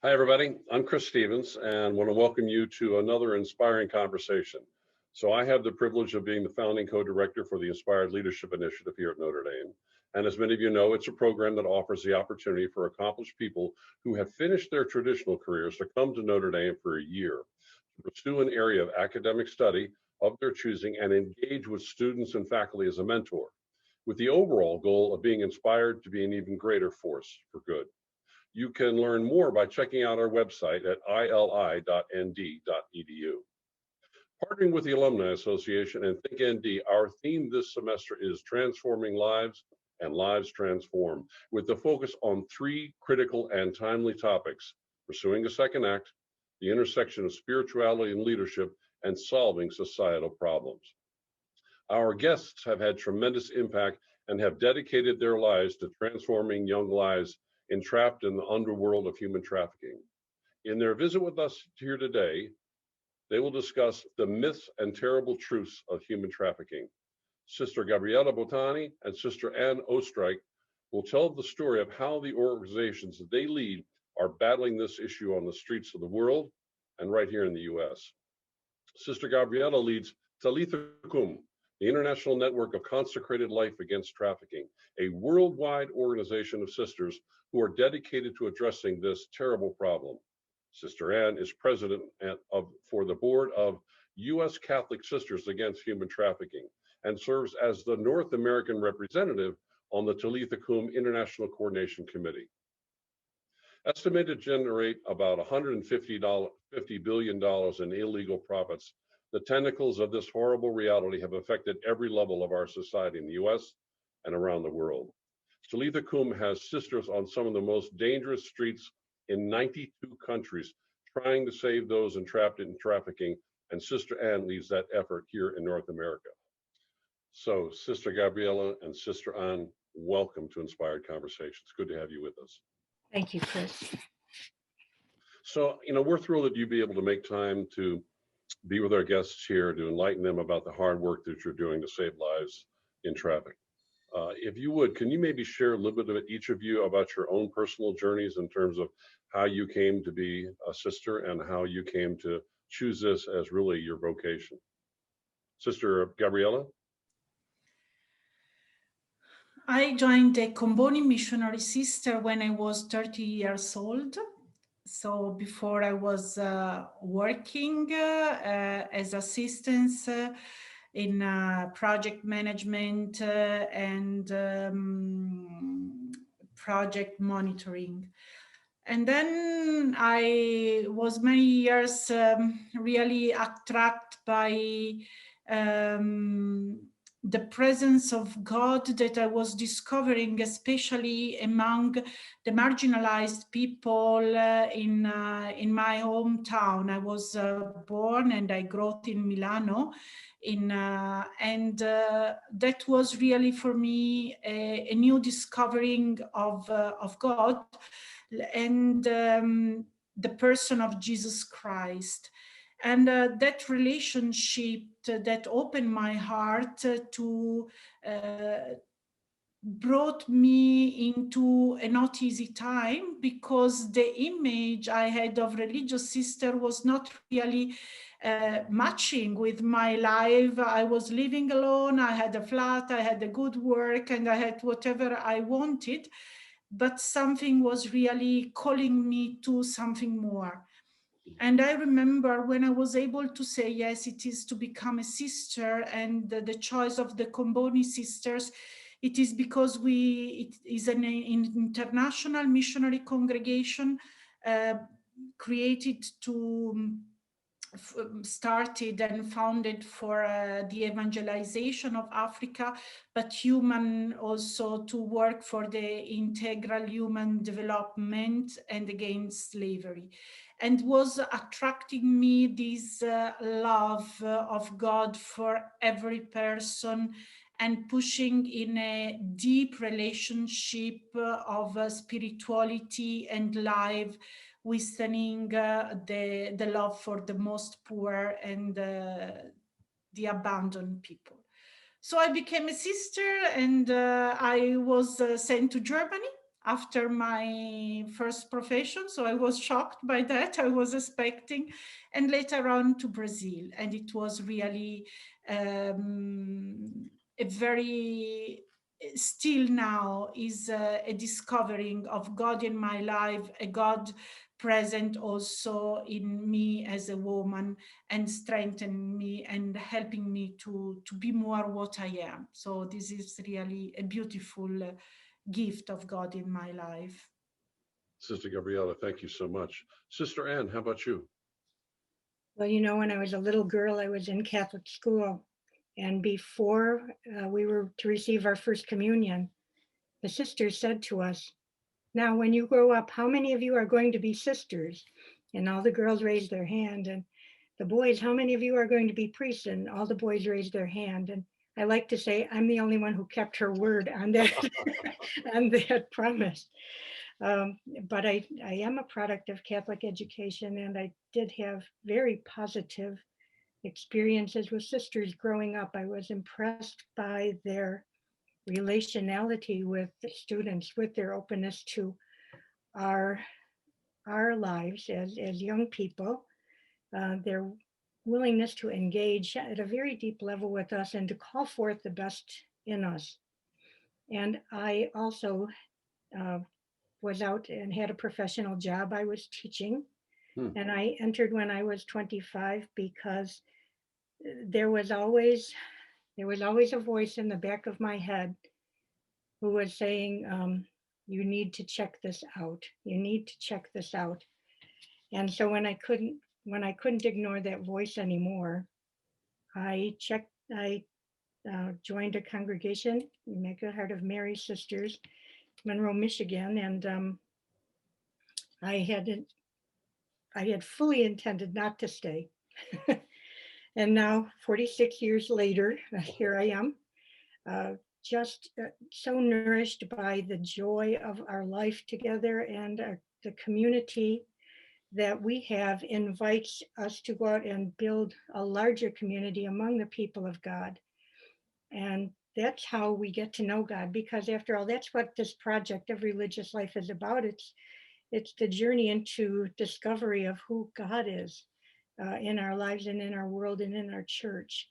Hi, everybody. I'm Chris Stevens and want to welcome you to another inspiring conversation. So I have the privilege of being the founding co-director for the Inspired Leadership Initiative here at Notre Dame. And as many of you know, it's a program that offers the opportunity for accomplished people who have finished their traditional careers to come to Notre Dame for a year to pursue an area of academic study of their choosing and engage with students and faculty as a mentor, with the overall goal of being inspired to be an even greater force for good. You can learn more by checking out our website at ili.nd.edu. Partnering with the Alumni Association and ThinkND, our theme this semester is Transforming Lives and Lives Transformed, with the focus on three critical and timely topics: pursuing a second act, the intersection of spirituality and leadership, and solving societal problems. Our guests have had tremendous impact and have dedicated their lives to transforming young lives entrapped in the underworld of human trafficking. In their visit with us here today, they will discuss the myths and terrible truths of human trafficking. Sister Gabriella Bottani and Sister Anne Oestreich will tell the story of how the organizations that they lead are battling this issue on the streets of the world and right here in the US. Sister Gabriella leads Talitha, the International Network of Consecrated Life Against Trafficking, a worldwide organization of sisters who are dedicated to addressing this terrible problem. Sister Anne is president for the board of U.S. Catholic Sisters Against Human Trafficking and serves as the North American representative on the Talitha International Coordination Committee. Estimated to generate about $150 billion in illegal profits, the tentacles of this horrible reality have affected every level of our society in the U.S. and around the world. Talitha has sisters on some of the most dangerous streets in 92 countries, trying to save those entrapped in trafficking, and Sister Anne leads that effort here in North America. So, Sister Gabriella and Sister Anne, welcome to Inspired Conversations. Good to have you with us. Thank you, Chris. So, we're thrilled that you'd be able to make time to be with our guests here to enlighten them about the hard work that you're doing to save lives in traffic. If you would, can you maybe share a little bit of each of you about your own personal journeys in terms of how you came to be a sister and how you came to choose this as really your vocation? Sister Gabriella? I joined the Comboni Missionary Sister when I was 30 years old. So before I was working as assistants in project management and project monitoring. And then I was many years really attracted by the presence of God that I was discovering, especially among the marginalized people in my hometown. I was born and I grew up in Milano, and that was really for me a new discovering of God and the person of Jesus Christ. And that relationship that opened my heart to brought me into a not easy time, because the image I had of religious sister was not really matching with my life. I was living alone, I had a flat, I had a good work, and I had whatever I wanted, but something was really calling me to something more. And I remember when I was able to say, yes, it is to become a sister, and the choice of the Comboni sisters, it is because it is an international missionary congregation created to started and founded for the evangelization of Africa, but human also to work for the integral human development and against slavery. And was attracting me this love of God for every person, and pushing in a deep relationship of spirituality and life, withstanding the love for the most poor and the abandoned people. So I became a sister, and I was sent to Germany after my first profession. So I was shocked by that. I was expecting, and later on to Brazil. And it was really a very, still now is a discovering of God in my life, a God present also in me as a woman, and strengthening me and helping me to be more what I am. So this is really a beautiful gift of God in my life. Sister Gabriella, thank you so much. Sister Ann, how about you? Well, you know, when I was a little girl, I was in Catholic school. And before we were to receive our first communion, the sisters said to us, "Now, when you grow up, how many of you are going to be sisters?" And all the girls raised their hand. And the boys, "How many of you are going to be priests?" And all the boys raised their hand. And I like to say I'm the only one who kept her word on that, on that promise. But I am a product of Catholic education, and I did have very positive experiences with sisters growing up. I was impressed by their relationality with the students, with their openness to our our lives as young people, their willingness to engage at a very deep level with us and to call forth the best in us. And I also uh, was out and had a professional job. I was teaching, Hmm. and I entered when I was 25 because there was always a voice in the back of my head who was saying, "You need to check this out. You need to check this out." And so when I couldn't ignore that voice anymore, I checked. I joined a congregation, Immaculate Heart of Mary Sisters, Monroe, Michigan, and I had I had fully intended not to stay. And now, 46 years later, here I am, uh, just so nourished by the joy of our life together, and the community that we have invites us to go out and build a larger community among the people of God. And that's how we get to know God, because after all, that's what this project of religious life is about. It's the journey into discovery of who God is in our lives and in our world and in our church.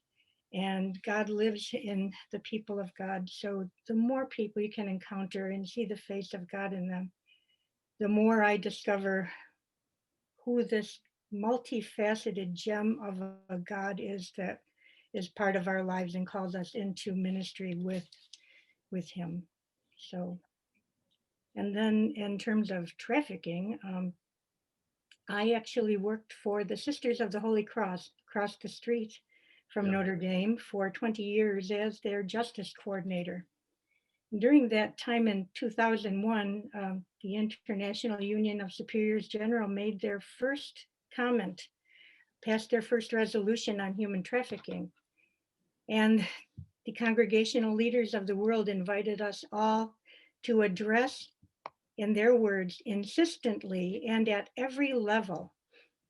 And God lives in the people of God. So the more people you can encounter and see the face of God in them, the more I discover who this multifaceted gem of a God is that is part of our lives and calls us into ministry with Him. So, and then in terms of trafficking, I actually worked for the Sisters of the Holy Cross across the street from Yeah. Notre Dame for 20 years as their justice coordinator. During that time in 2001, the International Union of Superiors General made their first comment, passed their first resolution on human trafficking. And the congregational leaders of the world invited us all to address, in their words, insistently and at every level,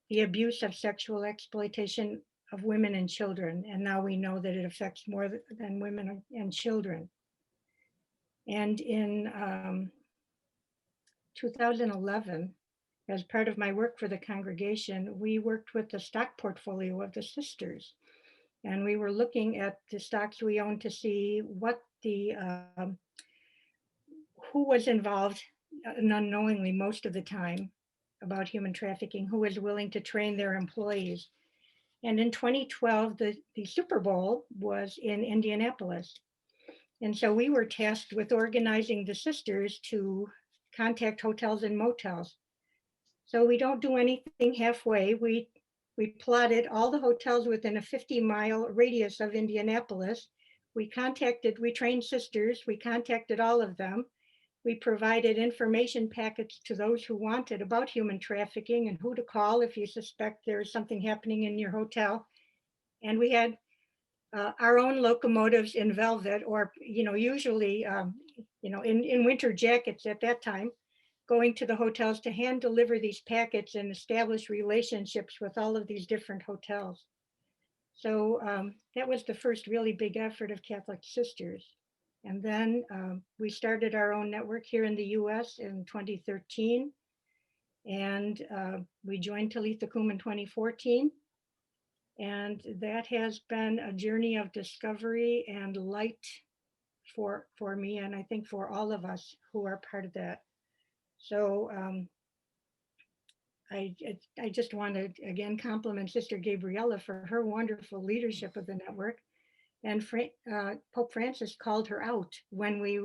the abuse of sexual exploitation of women and children. And now we know that it affects more than women and children. And in 2011, as part of my work for the congregation, we worked with the stock portfolio of the sisters. And we were looking at the stocks we owned to see what who was involved, unknowingly most of the time, about human trafficking, who was willing to train their employees. And in 2012, the Super Bowl was in Indianapolis. And so we were tasked with organizing the sisters to contact hotels and motels. So we don't do anything halfway. We plotted all the hotels within a 50-mile radius of Indianapolis. We trained sisters, we contacted all of them. We provided information packets to those who wanted about human trafficking and who to call if you suspect there's something happening in your hotel. And we had our own locomotives in velvet, or usually in winter jackets at that time, going to the hotels to hand deliver these packets and establish relationships with all of these different hotels. So that was the first really big effort of Catholic Sisters. And then we started our own network here in the US in 2013. And we joined Talitha in 2014. And that has been a journey of discovery and light for me, and I think for all of us who are part of that. So I just want to again compliment Sister Gabriella for her wonderful leadership of the network. And Pope Francis called her out when we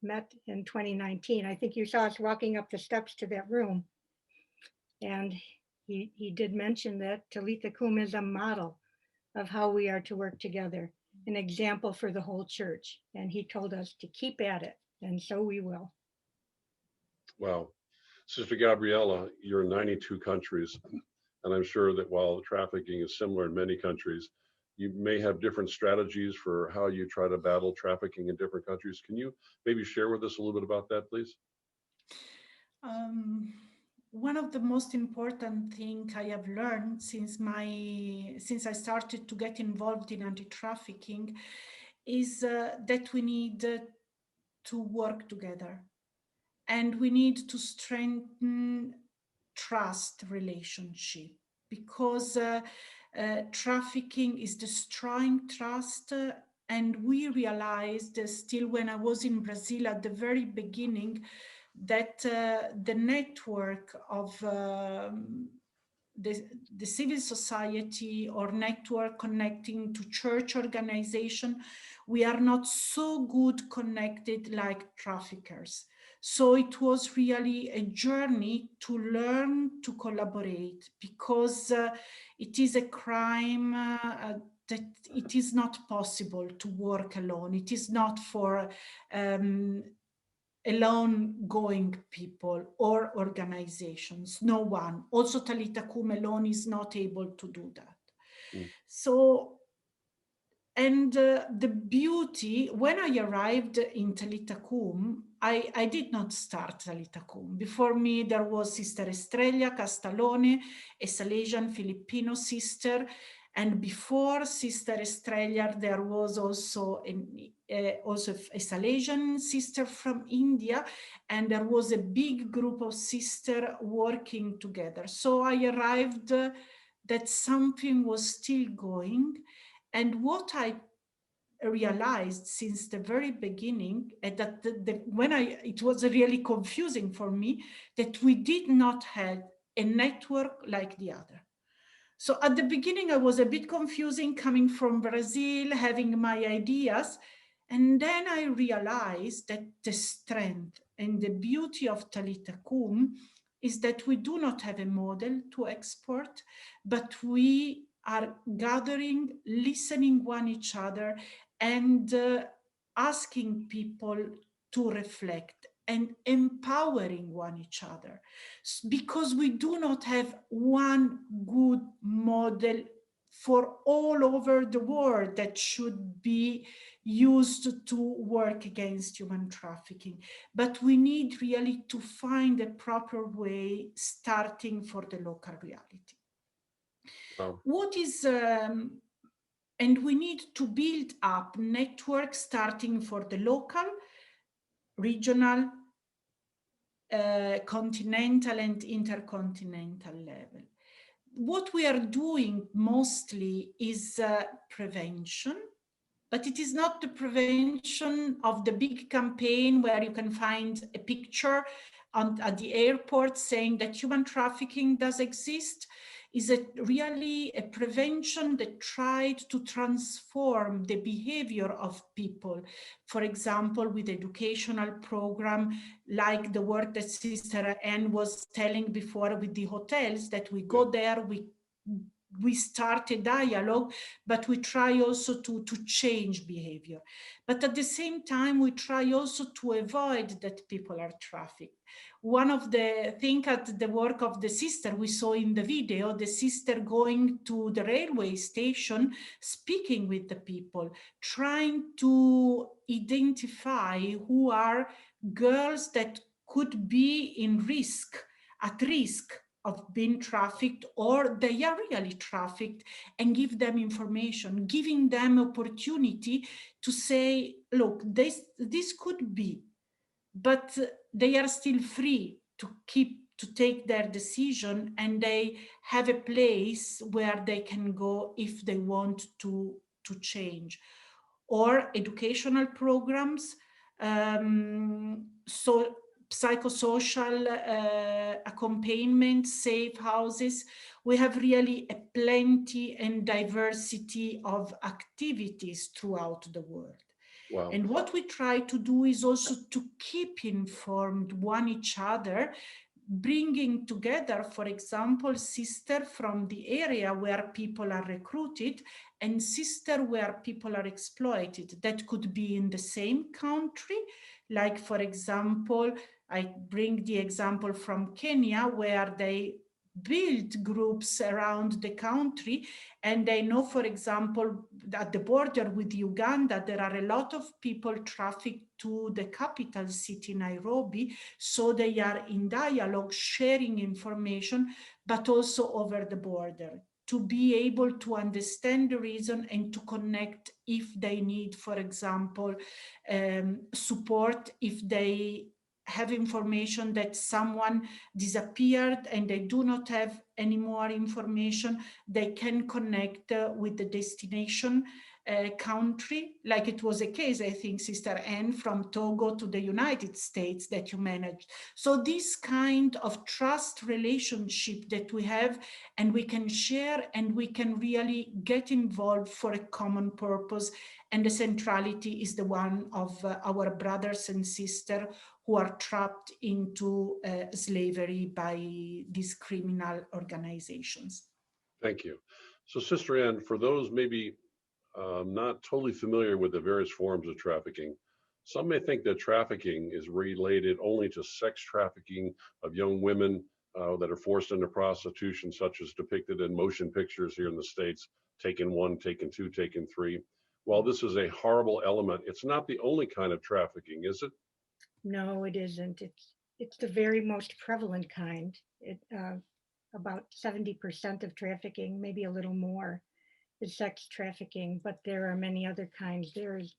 met in 2019. I think you saw us walking up the steps to that room. And he did mention that Talitha Kum is a model of how we are to work together, an example for the whole church. And he told us to keep at it, and so we will. Wow. Sister Gabriella, you're in 92 countries, and I'm sure that while trafficking is similar in many countries, you may have different strategies for how you try to battle trafficking in different countries. Can you maybe share with us a little bit about that, please? One of the most important things I have learned since I started to get involved in anti-trafficking is that we need to work together, and we need to strengthen trust relationship, because trafficking is destroying trust. And we realized still when I was in Brazil at the very beginning that the network of the civil society or network connecting to church organization, we are not so good connected like traffickers. So it was really a journey to learn to collaborate, because it is a crime that it is not possible to work alone. It is not for alone going people or organizations. No one. Also, Talitha alone is not able to do that. So, and the beauty, when I arrived in Talitha I did not start Talitha. Before me, there was Sister Estrella Castalone, a Salesian Filipino sister. And before Sister Estrella, there was also a Salesian sister from India, and there was a big group of sisters working together. So I arrived that something was still going. And what I realized since the very beginning, that it was really confusing for me, that we did not have a network like the other. So at the beginning, I was a bit confusing coming from Brazil, having my ideas. And then I realized that the strength and the beauty of Talitha is that we do not have a model to export, but we are gathering, listening one each other, and asking people to reflect and empowering one each other, because we do not have one good model for all over the world that should be used to work against human trafficking. But we need really to find a proper way, starting for the local reality. Wow. And we need to build up networks starting for the local, regional, continental and intercontinental level. What we are doing mostly is prevention, but it is not the prevention of the big campaign where you can find a picture at the airport saying that human trafficking does exist. Is it really a prevention that tried to transform the behavior of people? For example, with educational program, like the work that Sister Anne was telling before with the hotels, that we go there, we start a dialogue, but we try also to change behavior. But at the same time, we try also to avoid that people are trafficked. One of the things at the work of the sister we saw in the video, the sister going to the railway station, speaking with the people, trying to identify who are girls that could be at risk of being trafficked, or they are really trafficked, and give them information, giving them opportunity to say, look, this could be, but they are still free to take their decision, and they have a place where they can go if they want to change. Or educational programs, so psychosocial accompaniment, safe houses. We have really a plenty and diversity of activities throughout the world. Wow. And what we try to do is also to keep informed one each other, bringing together, for example, sister from the area where people are recruited and sister where people are exploited. That could be in the same country. Like, for example, I bring the example from Kenya, where they build groups around the country, and I know, for example, at the border with Uganda, there are a lot of people trafficked to the capital city, Nairobi, so they are in dialogue, sharing information, but also over the border, to be able to understand the reason and to connect if they need, for example, support, if they have information that someone disappeared and they do not have any more information, they can connect with the destination country, like it was a case, I think, Sister Anne, from Togo to the United States that you managed. So this kind of trust relationship that we have, and we can share, and we can really get involved for a common purpose. And the centrality is the one of our brothers and sisters who are trapped into slavery by these criminal organizations. Thank you. So, Sister Anne, for those maybe not totally familiar with the various forms of trafficking, some may think that trafficking is related only to sex trafficking of young women that are forced into prostitution, such as depicted in motion pictures here in the States, Taken 1, Taken 2, Taken 3. While this is a horrible element, it's not the only kind of trafficking, is it? No, it isn't. It's the very most prevalent kind. About 70% of trafficking, maybe a little more, is sex trafficking, but there are many other kinds. There is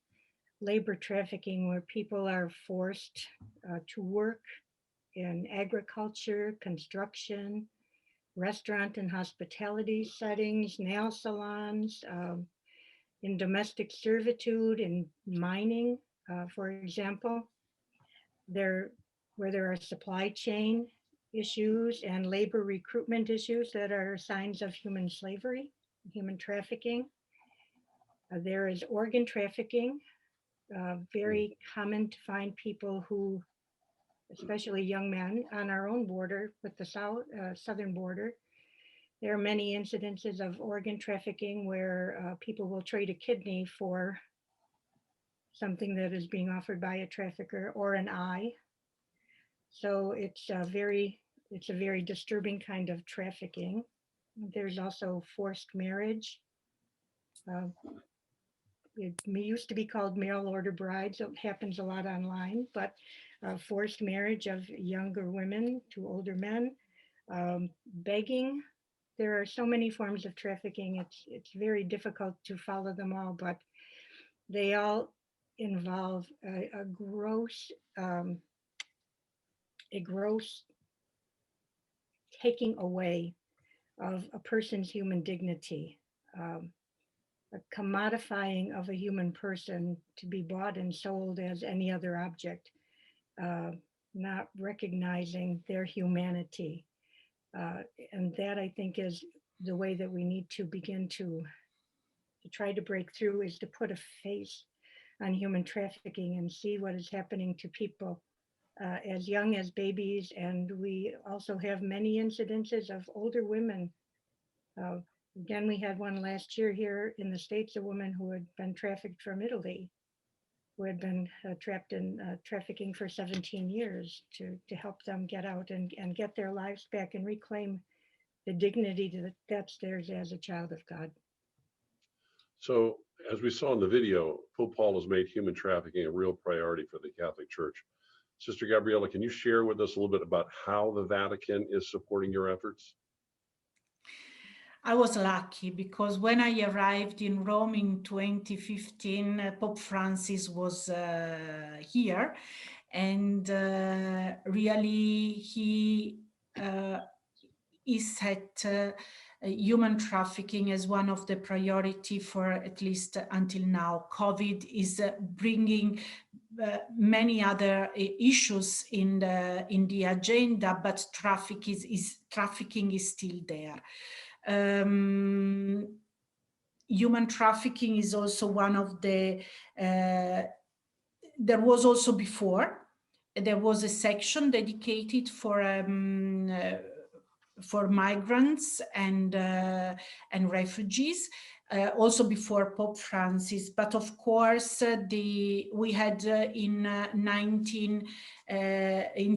labor trafficking, where people are forced to work in agriculture, construction, restaurant and hospitality settings, nail salons, in domestic servitude, in mining, for example. There, where there are supply chain issues and labor recruitment issues that are signs of human slavery, human trafficking. There is organ trafficking, very common to find people who, especially young men on our own border with the southern border. There are many incidences of organ trafficking where people will trade a kidney for something that is being offered by a trafficker, or an eye. So it's a very disturbing kind of trafficking. There's also forced marriage. It used to be called mail order brides. It happens a lot online, but forced marriage of younger women to older men, begging. There are so many forms of trafficking. It's very difficult to follow them all, but they all involve a gross taking away of a person's human dignity, a commodifying of a human person to be bought and sold as any other object, not recognizing their humanity. And that, I think, is the way that we need to begin to try to break through, is to put a face on human trafficking and see what is happening to people as young as babies. And we also have many incidences of older women. Again, we had one last year here in the States, a woman who had been trafficked from Italy, who had been trapped in trafficking for 17 years to help them get out and get their lives back and reclaim the dignity that's theirs as a child of God. So, as we saw in the video, Pope Paul has made human trafficking a real priority for the Catholic Church. Sister Gabriella, can you share with us a little bit about how the Vatican is supporting your efforts? I was lucky because when I arrived in Rome in 2015, Pope Francis was here, and really he set human trafficking as one of the priority for at least until now. COVID is bringing many other issues in the agenda, but trafficking is still there. Human trafficking is also one of the, there was also before, there was a section dedicated for migrants and refugees, also before Pope Francis. But of course, we had in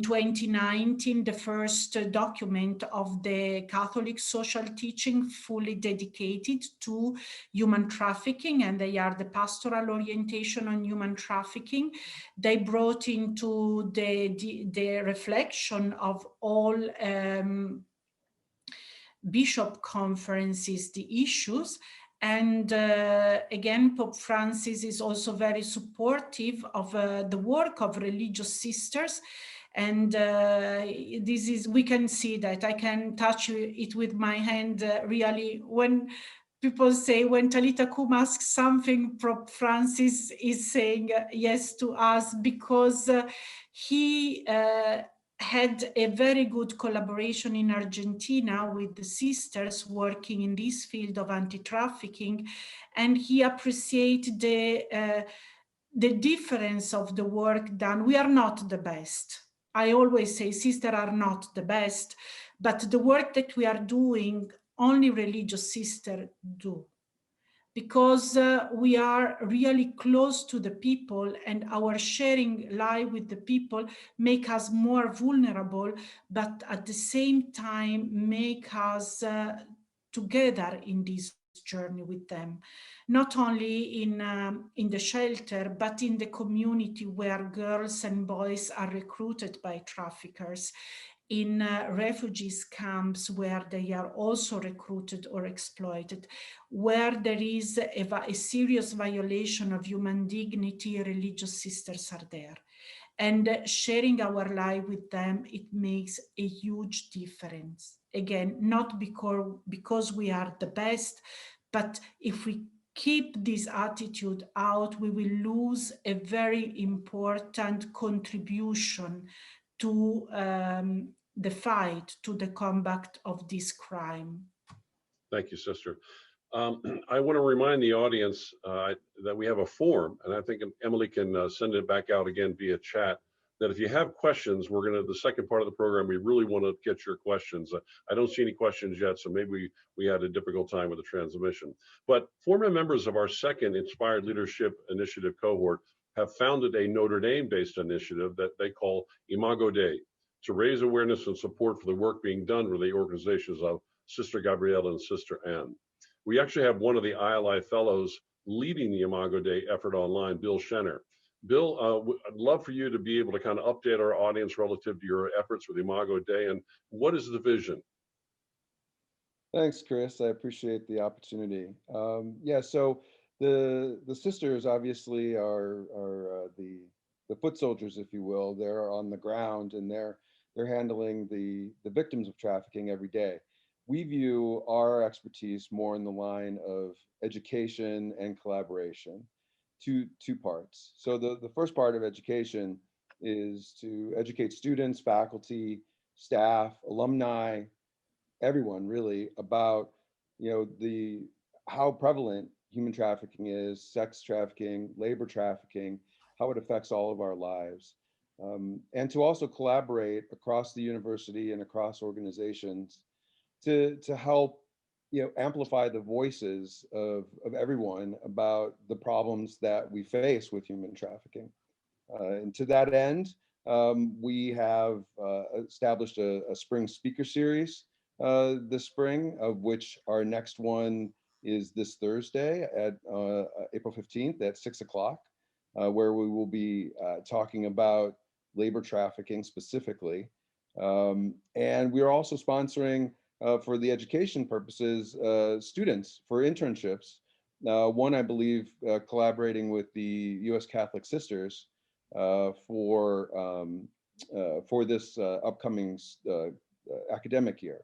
2019 the first document of the Catholic social teaching fully dedicated to human trafficking, and they are the pastoral orientation on human trafficking. They brought into the reflection of all bishop conferences the issues. And again, Pope Francis is also very supportive of the work of religious sisters. And this is, we can see that. I can touch it with my hand really. When people say, when Talitha Kum asks something, Pope Francis is saying yes to us, because he had a very good collaboration in Argentina with the sisters working in this field of anti-trafficking, and he appreciated the difference of the work done. We are not the best. I always say sisters are not the best, but the work that we are doing, only religious sisters do, because we are really close to the people, and our sharing life with the people make us more vulnerable, but at the same time make us together in this journey with them, not only in the shelter, but in the community where girls and boys are recruited by traffickers, in refugees camps where they are also recruited or exploited, where there is a serious violation of human dignity. Religious sisters are there. And sharing our life with them, it makes a huge difference. Again, not because we are the best, but if we keep this attitude out, we will lose a very important contribution to the fight, to the combat of this crime. Thank you, Sister. I want to remind the audience that we have a form, and I think Emily can send it back out again via chat, that if you have questions, we're going to, the second part of the program, we really want to get your questions. I don't see any questions yet, so maybe we had a difficult time with the transmission. But former members of our second Inspired Leadership Initiative cohort have founded a Notre Dame-based initiative that they call Imago Dei, to raise awareness and support for the work being done with the organizations of Sister Gabriella and Sister Anne. We actually have one of the ILI fellows leading the Imago Dei effort online, Bill Schenner. Bill, I'd love for you to be able to kind of update our audience relative to your efforts with Imago Dei, and what is the vision? Thanks, Chris. I appreciate the opportunity. Yeah, so the sisters obviously are the foot soldiers, if you will. They're on the ground, and they're handling the victims of trafficking every day. We view our expertise more in the line of education and collaboration, two parts. So the first part of education is to educate students, faculty, staff, alumni, everyone really, about how prevalent human trafficking is, sex trafficking, labor trafficking, how it affects all of our lives. And to also collaborate across the university and across organizations to help amplify the voices of everyone about the problems that we face with human trafficking. And to that end, we have established a spring speaker series this spring, of which our next one is this Thursday at April 15th at 6 o'clock, where we will be talking about labor trafficking specifically. And we're also sponsoring, for the education purposes, students for internships. One, I believe, collaborating with the U.S. Catholic Sisters for this upcoming academic year.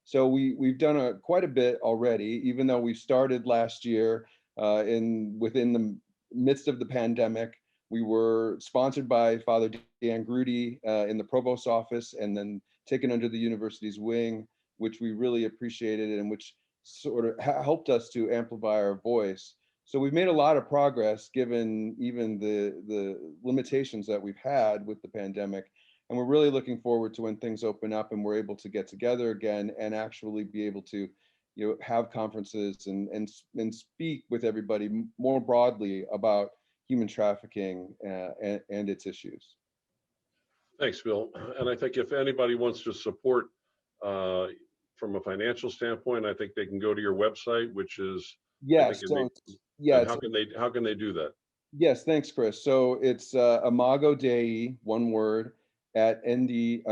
So we've done quite a bit already, even though we started last year within the midst of the pandemic. We were sponsored by Father Dan Grudy in the Provost's office, and then taken under the university's wing, which we really appreciated and which sort of helped us to amplify our voice. So we've made a lot of progress given even the limitations that we've had with the pandemic. And we're really looking forward to when things open up and we're able to get together again and actually be able to, have conferences and speak with everybody more broadly about human trafficking and its issues. Thanks, Bill. And I think if anybody wants to support from a financial standpoint, I think they can go to your website, which is, yes. And how can they do that? Yes, thanks, Chris. So it's Imago Dei, one word, at .nd.edu.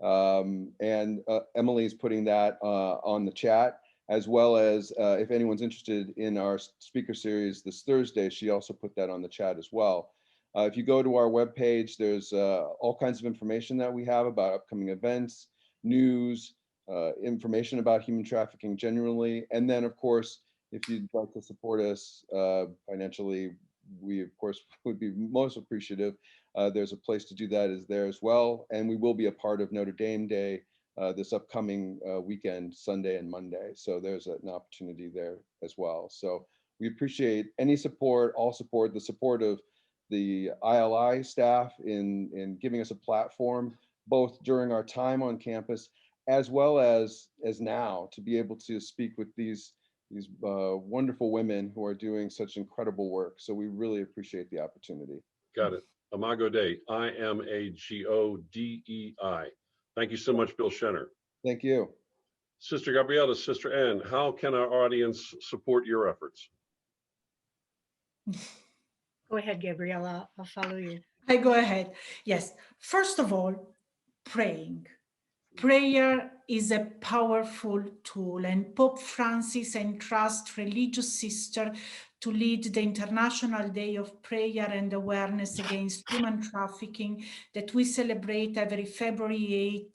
And Emily's putting that on the chat, as well as if anyone's interested in our speaker series this Thursday, she also put that on the chat as well. If you go to our webpage, there's all kinds of information that we have about upcoming events, news, information about human trafficking generally. And then, of course, if you'd like to support us financially, we, of course, would be most appreciative. There's a place to do that is there as well. And we will be a part of Notre Dame Day this upcoming weekend, Sunday and Monday. So there's an opportunity there as well. So we appreciate any support, all support, the support of the ILI staff in giving us a platform, both during our time on campus, as well as now, to be able to speak with these wonderful women who are doing such incredible work. So we really appreciate the opportunity. Got it. Imago Dei, IMAGODEI. Thank you so much, Bill Schenner. Thank you. Sister Gabriella, Sister Ann, how can our audience support your efforts? Go ahead, Gabriella. I'll follow you. I go ahead. Yes. First of all, praying. Prayer is a powerful tool, and Pope Francis entrusts religious sisters to lead the International Day of Prayer and Awareness Against Human Trafficking that we celebrate every February 8,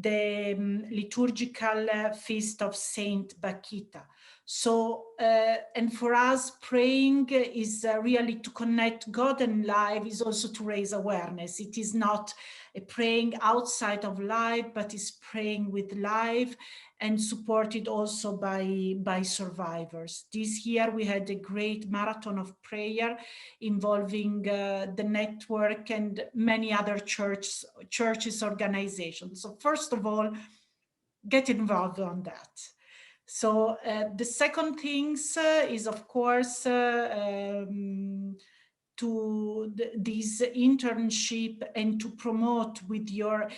the liturgical feast of Saint Bakita. So, and for us, praying is really to connect God and life, is also to raise awareness. It is not a praying outside of life, but is praying with life and supported also by survivors. This year we had a great marathon of prayer involving the network and many other churches, organizations. So first of all, get involved on that. So the second thing is, of course, to this internship and to promote with you are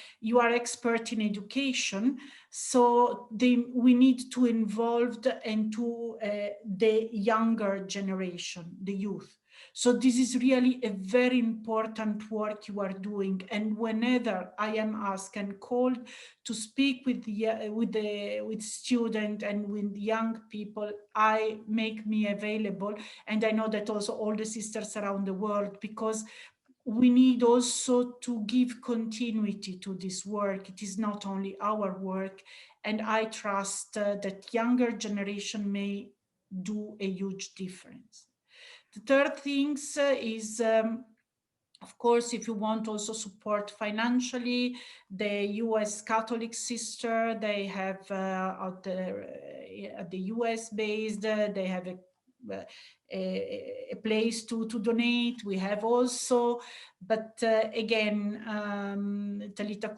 expert in education. So we need to involve and to the younger generation, the youth. So this is really a very important work you are doing. And whenever I am asked and called to speak with students and with young people, I make me available. And I know that also all the sisters around the world, because we need also to give continuity to this work. It is not only our work. And I trust that younger generation may do a huge difference. The third thing is, of course, if you want also support financially, the U.S. Catholic sister, they have at the U.S. based, they have a place to donate. We have also, but again, Talitha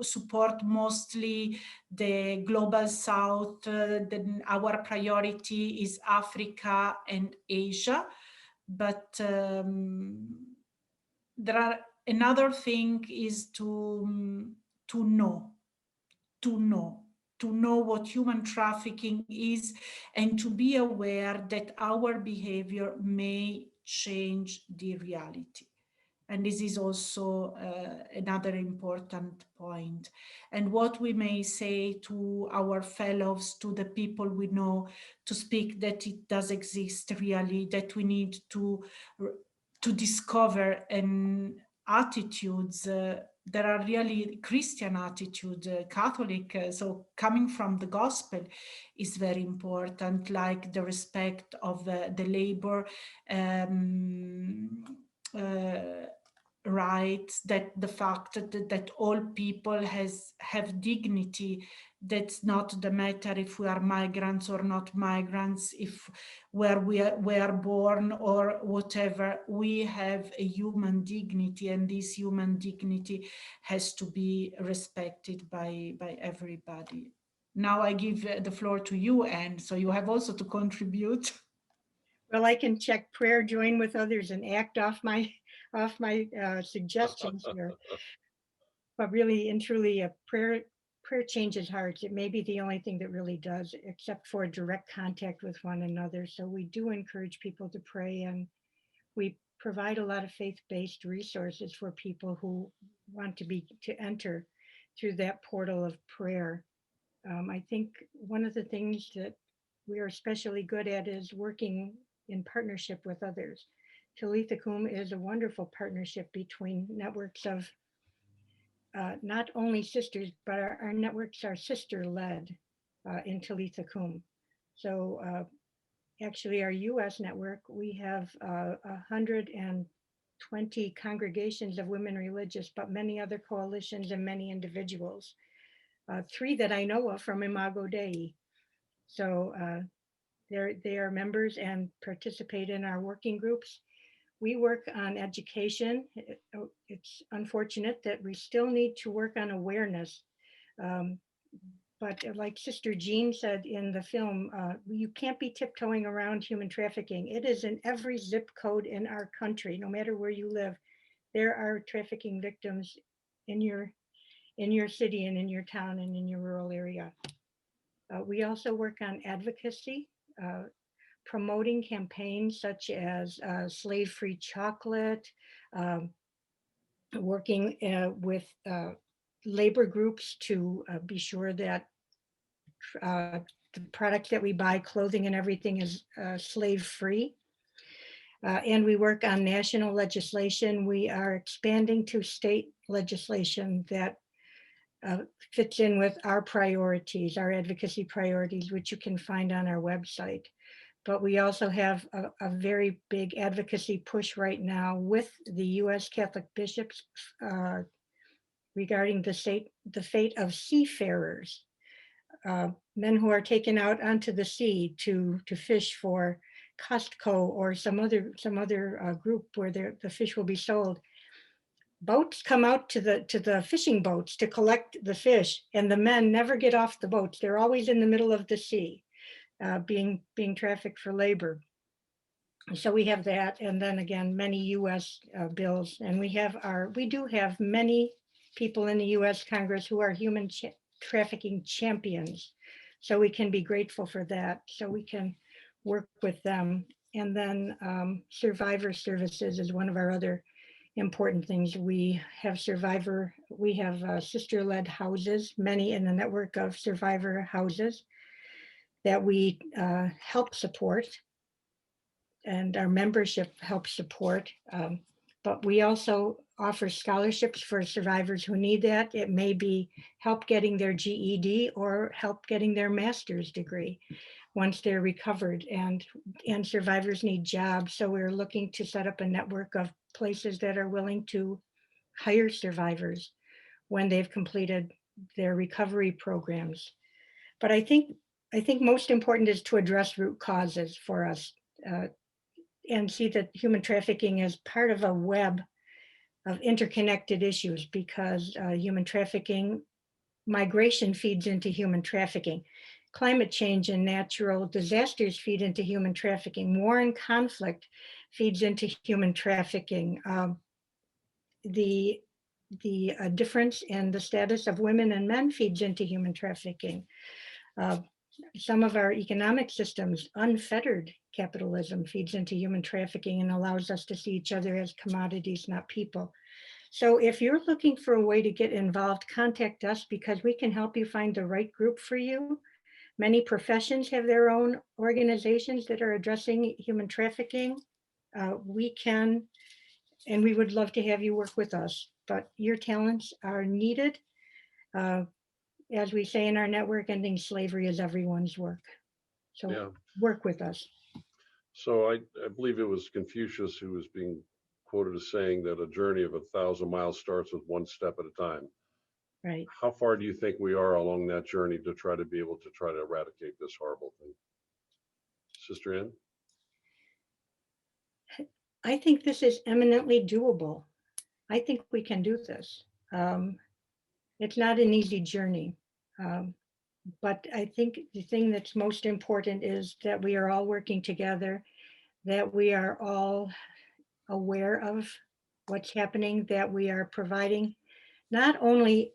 support mostly the global south. Then our priority is Africa and Asia, but there are another thing is to know what human trafficking is, and to be aware that our behavior may change the reality. And this is also another important point. And what we may say to our fellows, to the people we know, to speak that it does exist really, that we need to discover and attitudes that are really Christian attitude, Catholic. So coming from the gospel is very important, like the respect of the labor, rights, that the fact that all people have dignity. That's not the matter if we are migrants or not migrants, if where we are born or whatever. We have a human dignity, and this human dignity has to be respected by everybody. Now I give the floor to you, Anne, so you have also to contribute. Well, I can check prayer, join with others, and act off my suggestions here. But really and truly, a prayer changes hearts. It may be the only thing that really does, except for direct contact with one another. So we do encourage people to pray, and we provide a lot of faith-based resources for people who want to enter through that portal of prayer. I think one of the things that we are especially good at is working in partnership with others. Talitha is a wonderful partnership between networks of not only sisters, but our networks are sister-led in Talitha. So actually our US network, we have 120 congregations of women religious, but many other coalitions and many individuals. 3 that I know of from Imago Dei. So they are members and participate in our working groups. We work on education. It's unfortunate that we still need to work on awareness. But like Sister Jean said in the film, you can't be tiptoeing around human trafficking. It is in every zip code in our country, no matter where you live. There are trafficking victims in your city and in your town and in your rural area. We also work on advocacy, promoting campaigns such as slave-free chocolate, working with labor groups to be sure that the products that we buy, clothing and everything, is slave-free. And we work on national legislation. We are expanding to state legislation that fits in with our priorities, our advocacy priorities, which you can find on our website. But we also have a very big advocacy push right now with the US Catholic bishops regarding the fate of seafarers, men who are taken out onto the sea to fish for Costco or some other group where the fish will be sold. Boats come out to the fishing boats to collect the fish, and the men never get off the boats. They're always in the middle of the sea, being trafficked for labor. So we have that, and then again, many U.S. bills, and we do have many people in the U.S. Congress who are human trafficking champions. So we can be grateful for that. So we can work with them, and then survivor services is one of our other important things. We have sister-led houses, many in the network of survivor houses that we help support, and our membership helps support. But we also offer scholarships for survivors who need that. It may be help getting their GED or help getting their master's degree once they're recovered, and survivors need jobs. So we're looking to set up a network of places that are willing to hire survivors when they've completed their recovery programs. But I think most important is to address root causes for us and see that human trafficking is part of a web of interconnected issues, because human trafficking, migration feeds into human trafficking. Climate change and natural disasters feed into human trafficking. War and conflict feeds into human trafficking. The difference in the status of women and men feeds into human trafficking. some of our economic systems, unfettered capitalism feeds into human trafficking and allows us to see each other as commodities, not people. So if you're looking for a way to get involved, contact us because we can help you find the right group for you. Many professions have their own organizations that are addressing human trafficking. We can, and we would love to have you work with us, but your talents are needed. As we say in our network, ending slavery is everyone's work. So Yeah. work with us. So I believe it was Confucius who was being quoted as saying that a journey of 1,000 miles starts with one step at a time. Right. How far do you think we are along that journey to try to be able to try to eradicate this horrible thing? Sister Ann? I think this is eminently doable. I think we can do this. It's not an easy journey. But I think the thing that's most important is that we are all working together, that we are all aware of what's happening, that we are providing not only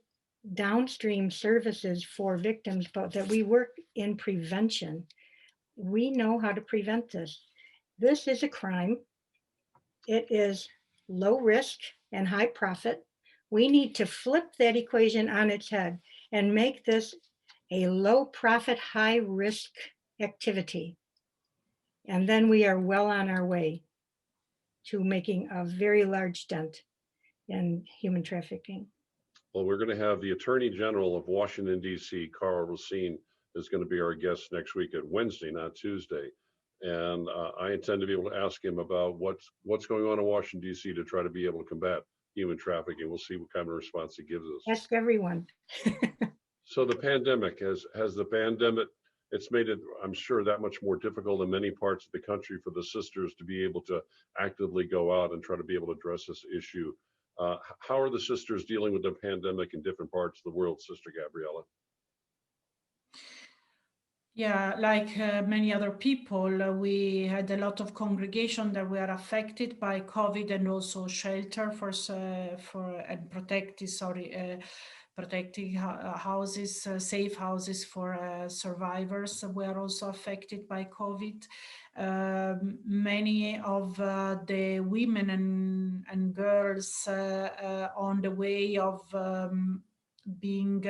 downstream services for victims, but that we work in prevention. We know how to prevent this. This is a crime. It is low risk and high profit. We need to flip that equation on its head and make this a low profit, high risk activity. And then we are well on our way to making a very large dent in human trafficking. Well, we're going to have the Attorney General of Washington, D.C., Carl Racine, is going to be our guest next week at Wednesday, not Tuesday. And I intend to be able to ask him about what's going on in Washington, D.C. to try to be able to combat human trafficking. We'll see what kind of response he gives us. Ask everyone. So the pandemic, has the pandemic, it's made it, I'm sure, that much more difficult in many parts of the country for the sisters to be able to actively go out and try to be able to address this issue. How are the sisters dealing with the pandemic in different parts of the world, Sister Gabriella? Yeah, like many other people, we had a lot of congregation that were affected by COVID and also shelter for and protecting houses, safe houses for survivors were also affected by COVID. Many of the women and girls on the way of being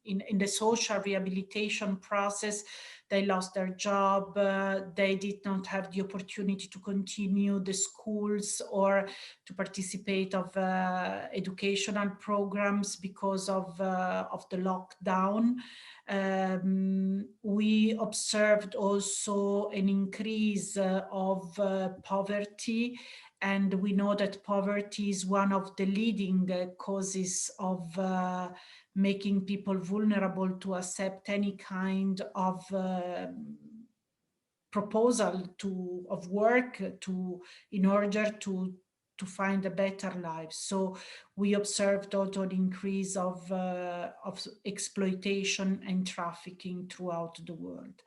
in the social rehabilitation process, they lost their job, they did not have the opportunity to continue the schools or to participate of educational programs because of the lockdown. We observed also an increase of poverty, and we know that poverty is one of the leading causes of making people vulnerable to accept any kind of proposal of work in order to find a better life. So we observed also an increase of exploitation and trafficking throughout the world.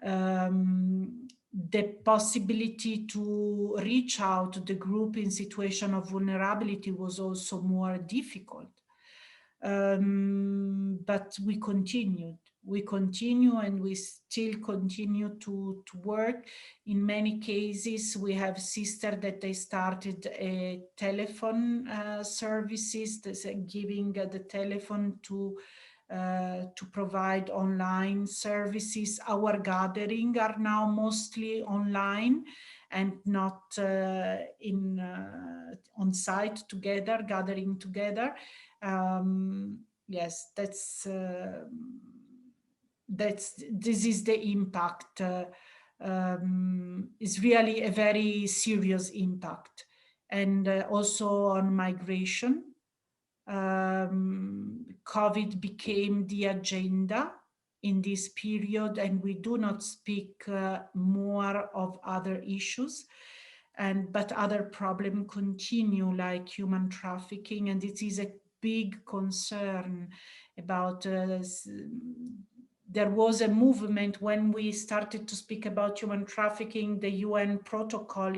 The possibility to reach out to the group in situation of vulnerability was also more difficult. But we continue and we still continue to work. In many cases, we have sisters that they started a telephone services, giving the telephone to provide online services. Our gatherings are now mostly online and not on site together, gathering together. Yes, this is the impact. It's really a very serious impact, and also on migration. COVID became the agenda in this period, and we do not speak more of other issues. But other problems continue, like human trafficking, and it is a big concern about there was a movement when we started to speak about human trafficking. The UN protocol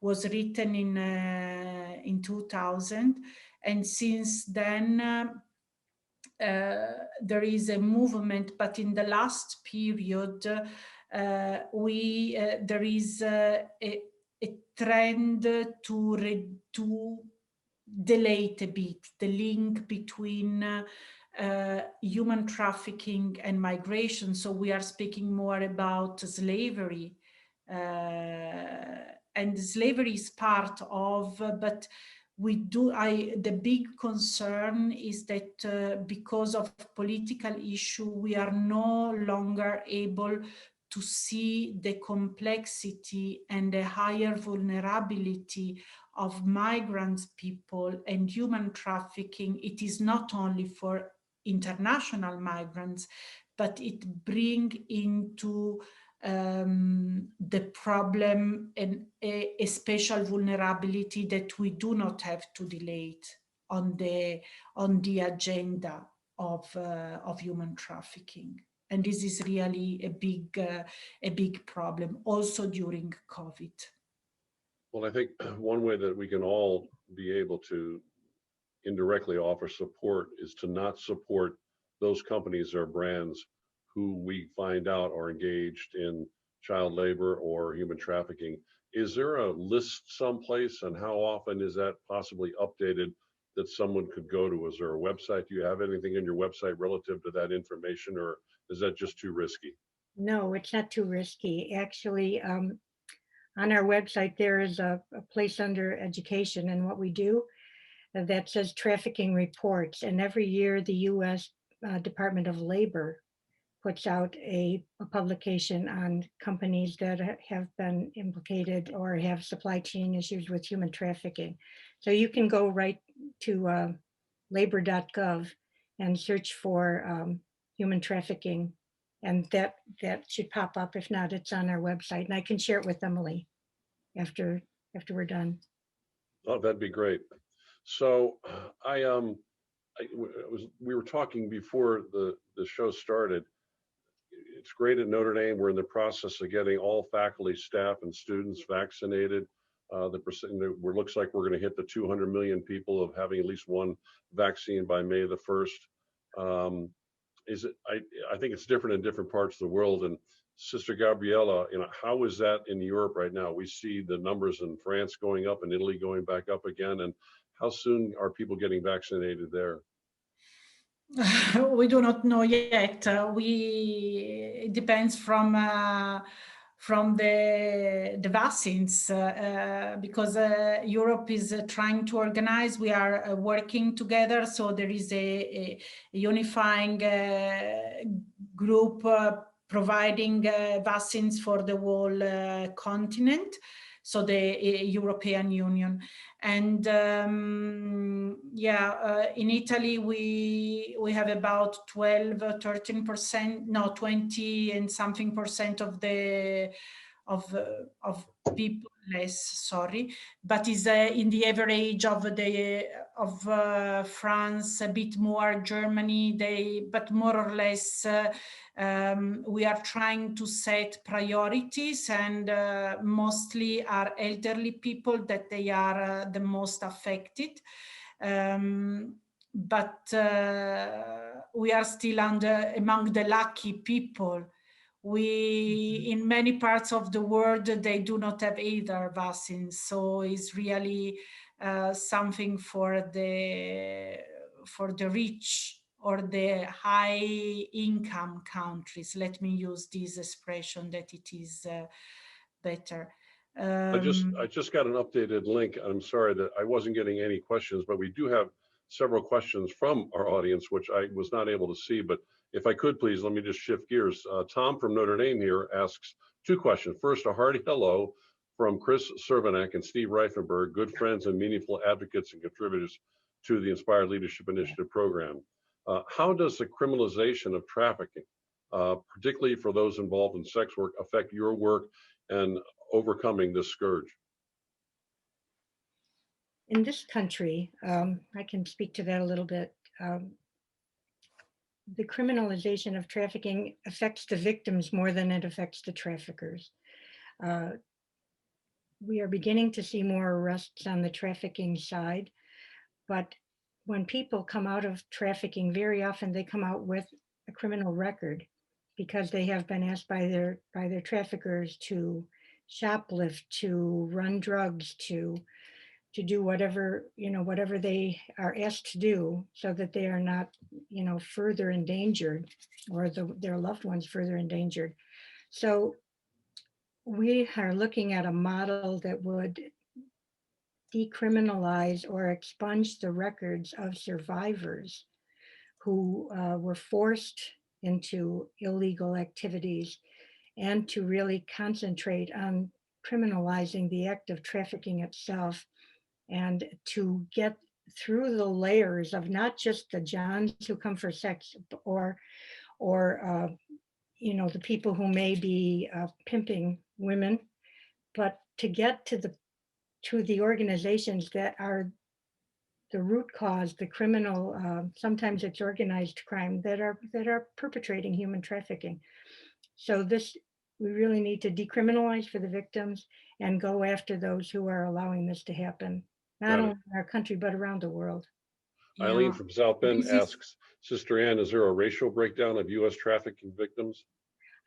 was written in 2000, and since then there is a movement, but in the last period, there is a trend to delete a bit the link between human trafficking and migration. So we are speaking more about slavery, and slavery is part of, but the big concern is that because of political issue, we are no longer able to see the complexity and the higher vulnerability of migrant people and human trafficking. It is not only for international migrants, but it brings into the problem and a special vulnerability that we do not have to delete on the agenda of human trafficking. And this is really a big problem also during COVID. Well, I think one way that we can all be able to indirectly offer support is to not support those companies or brands who we find out are engaged in child labor or human trafficking. Is there a list someplace, and how often is that possibly updated that someone could go to? Is there a website? Do you have anything in your website relative to that information, or is that just too risky? No, it's not too risky. Actually, on our website, there is a place under education, and what we do that says trafficking reports. And every year, the U.S. Department of Labor puts out a publication on companies that have been implicated or have supply chain issues with human trafficking. So you can go right to labor.gov and search for human trafficking, and that should pop up. If not, it's on our website, and I can share it with Emily after we're done. Oh, that'd be great. So we were talking before the show started. It's great at Notre Dame. We're in the process of getting all faculty, staff, and students vaccinated. Looks like we're going to hit the 200 million people of having at least one vaccine by May the 1st. I think it's different in different parts of the world. And Sister Gabriella, how is that in Europe right now? We see the numbers in France going up and Italy going back up again. And how soon are people getting vaccinated there? We do not know yet. It depends from the vaccines, because Europe is trying to organize. We are working together, so there is a unifying group providing vaccines for the whole continent, so the European Union. And in Italy we have about 12-13%, no, 20 and something percent of people less, sorry, but is in the average of France, a bit more Germany, but more or less we are trying to set priorities, and mostly are elderly people that they are the most affected. But we are still among the lucky people. In many parts of the world, they do not have either vaccines, so it's really something for the rich or the high income countries. Let me use this expression, that it is better. I just got an updated link. I'm sorry that I wasn't getting any questions, but we do have several questions from our audience, which I was not able to see. But if I could, please, let me just shift gears. Tom from Notre Dame here asks two questions. First, a hearty hello from Chris Cervenak and Steve Reifenberg, good friends and meaningful advocates and contributors to the Inspired Leadership Initiative program. How does the criminalization of trafficking, particularly for those involved in sex work, affect your work and overcoming this scourge? In this country, I can speak to that a little bit. The criminalization of trafficking affects the victims more than it affects the traffickers. We are beginning to see more arrests on the trafficking side, but when people come out of trafficking, very often they come out with a criminal record because they have been asked by their traffickers to shoplift, to run drugs, to do whatever, whatever they are asked to do so that they are not, further endangered, or their loved ones further endangered. So we are looking at a model that would decriminalize or expunge the records of survivors who were forced into illegal activities, and to really concentrate on criminalizing the act of trafficking itself, and to get through the layers of not just the Johns who come for sex, or the people who may be pimping women, but to get to the organizations that are the root cause, the criminal, sometimes it's organized crime, that are perpetrating human trafficking. So we really need to decriminalize for the victims and go after those who are allowing this to happen, not only in our country, but around the world. Eileen Yeah. from South Bend This is- asks, Sister Ann, is there a racial breakdown of U.S. trafficking victims?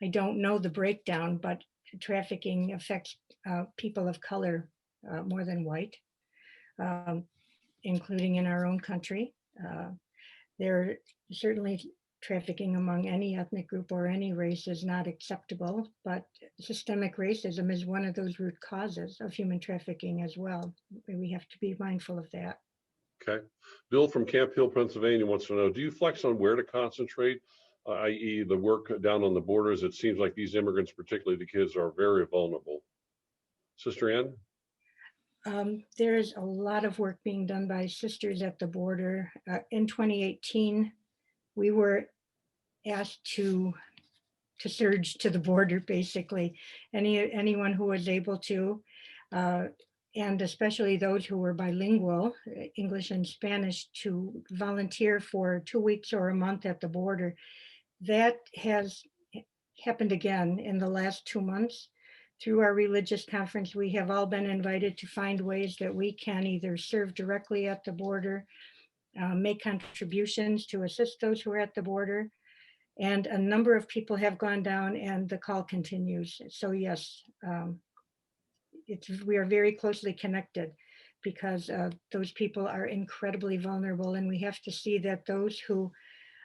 I don't know the breakdown, but trafficking affects people of color more than white, including in our own country. There certainly trafficking among any ethnic group or any race is not acceptable, but systemic racism is one of those root causes of human trafficking as well. We have to be mindful of that. Okay. Bill from Camp Hill, Pennsylvania wants to know, do you flex on where to concentrate, i.e. the work down on the borders? It seems like these immigrants, particularly the kids, are very vulnerable. Sister Ann? There's a lot of work being done by sisters at the border. In 2018, we were asked to surge to the border, basically. Anyone who was able to, and especially those who were bilingual, English and Spanish, to volunteer for 2 weeks or a month at the border. That has happened again in the last 2 months. Through our religious conference, we have all been invited to find ways that we can either serve directly at the border, make contributions to assist those who are at the border. And a number of people have gone down, and the call continues. So yes, we are very closely connected, because those people are incredibly vulnerable, and we have to see that those who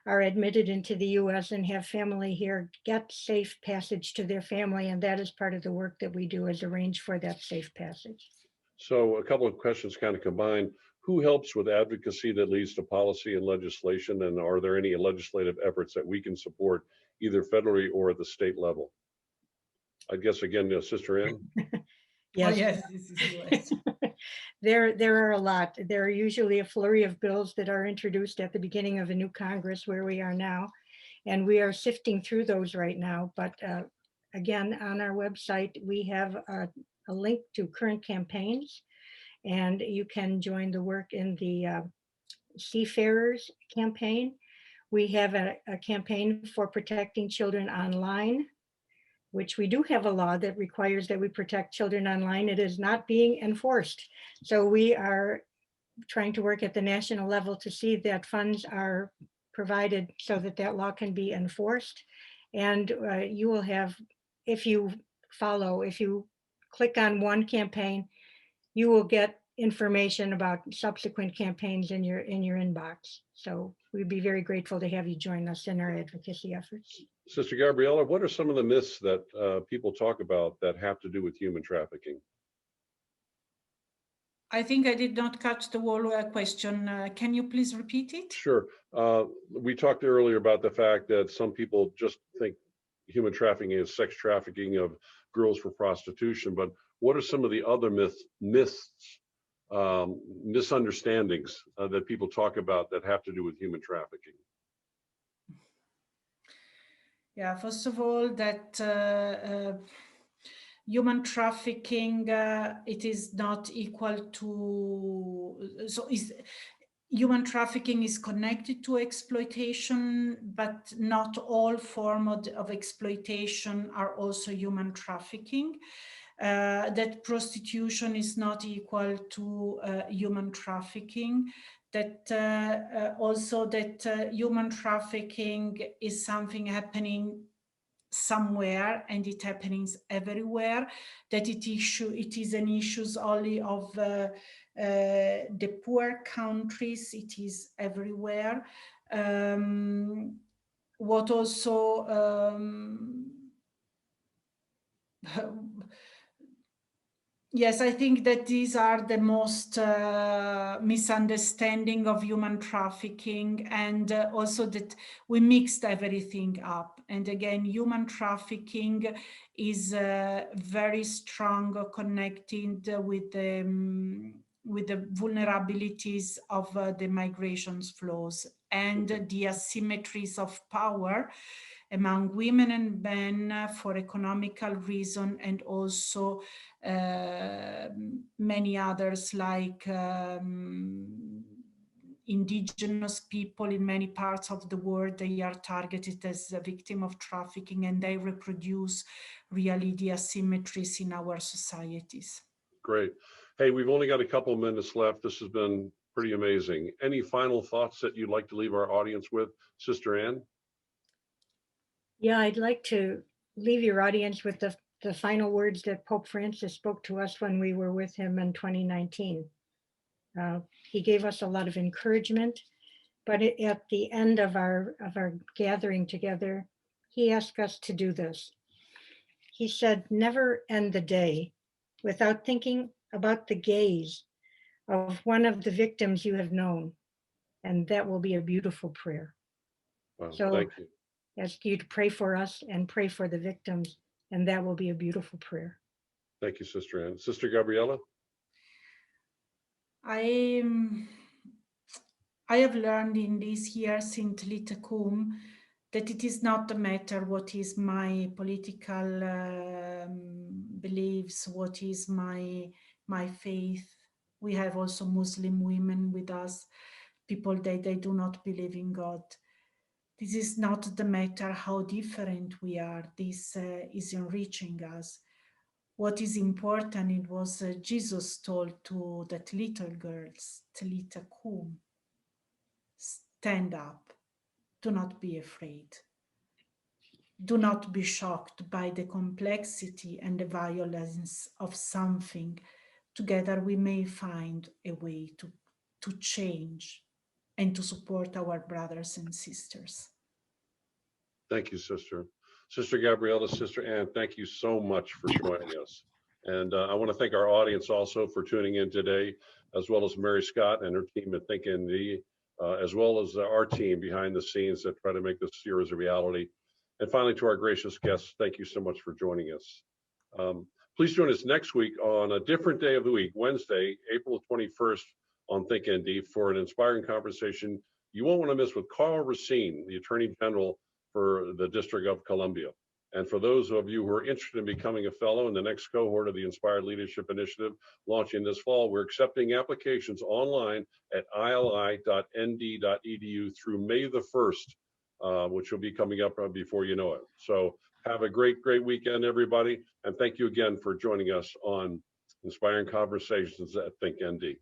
are admitted into the US and have family here get safe passage to their family, and that is part of the work that we do, is arrange for that safe passage. So a couple of questions kind of combined. Who helps with advocacy that leads to policy and legislation? And are there any legislative efforts that we can support either federally or at the state level? I guess again, Sister Ann? Yes. Oh, yes, this is US. There are a lot. There are usually a flurry of bills that are introduced at the beginning of a new Congress, where we are now, and we are sifting through those right now. But again, on our website, we have a link to current campaigns, and you can join the work in the Seafarers campaign. We have a campaign for protecting children online, which we do have a law that requires that we protect children online. It is not being enforced. So we are trying to work at the national level to see that funds are provided so that that law can be enforced. And you will have, if you click on one campaign, you will get information about subsequent campaigns in your inbox. So we'd be very grateful to have you join us in our advocacy efforts. Sister Gabriella, what are some of the myths that people talk about that have to do with human trafficking? I think I did not catch the whole question. Can you please repeat it? Sure. We talked earlier about the fact that some people just think human trafficking is sex trafficking of girls for prostitution, but what are some of the other misunderstandings that people talk about that have to do with human trafficking? Yeah, first of all, that human trafficking, it is not equal to, human trafficking is connected to exploitation, but not all forms of exploitation are also human trafficking. That prostitution is not equal to human trafficking, that also that human trafficking is something happening somewhere and it happens everywhere, that it is an issue only of the poor countries, it is everywhere. What also yes, I think that these are the most misunderstanding of human trafficking, and also that we mixed everything up. And again, human trafficking is very strong connected with the vulnerabilities of the migrations flows and the asymmetries of power among women and men for economical reason, and also many others like indigenous people in many parts of the world. They are targeted as a victim of trafficking, and they reproduce really the asymmetries in our societies. Great. Hey, we've only got a couple of minutes left. This has been pretty amazing. Any final thoughts that you'd like to leave our audience with, Sister Anne? Yeah, I'd like to leave your audience with the final words that Pope Francis spoke to us when we were with him in 2019. He gave us a lot of encouragement, but at the end of our gathering together, he asked us to do this. He said, never end the day without thinking about the gaze of one of the victims you have known, and that will be a beautiful prayer. Wow, So thank you. Ask you to pray for us and pray for the victims, and that will be a beautiful prayer. Thank you, Sister Anne. Sister Gabriella? I have learned in these years in Talitha that it is not a matter what is my political beliefs, what is my faith. We have also Muslim women with us, people that they do not believe in God. This is not the matter how different we are. This is enriching us. What is important, it was Jesus told to that little girls, Talitha kum, stand up, do not be afraid. Do not be shocked by the complexity and the violence of something. Together we may find a way to change and to support our brothers and sisters. Thank you, Sister. Sister Gabriella, Sister Anne, thank you so much for joining us. And I want to thank our audience also for tuning in today, as well as Mary Scott and her team at Think ND, as well as our team behind the scenes that try to make this series a reality. And finally, to our gracious guests, thank you so much for joining us. Please join us next week on a different day of the week, Wednesday, April 21st on Think ND, for an inspiring conversation you won't want to miss with Carl Racine, the Attorney General for the District of Columbia. And for those of you who are interested in becoming a fellow in the next cohort of the Inspired Leadership Initiative launching this fall, we're accepting applications online at ili.nd.edu through May the 1st, which will be coming up before you know it. So have a great weekend, everybody. And thank you again for joining us on Inspiring Conversations at Think ND.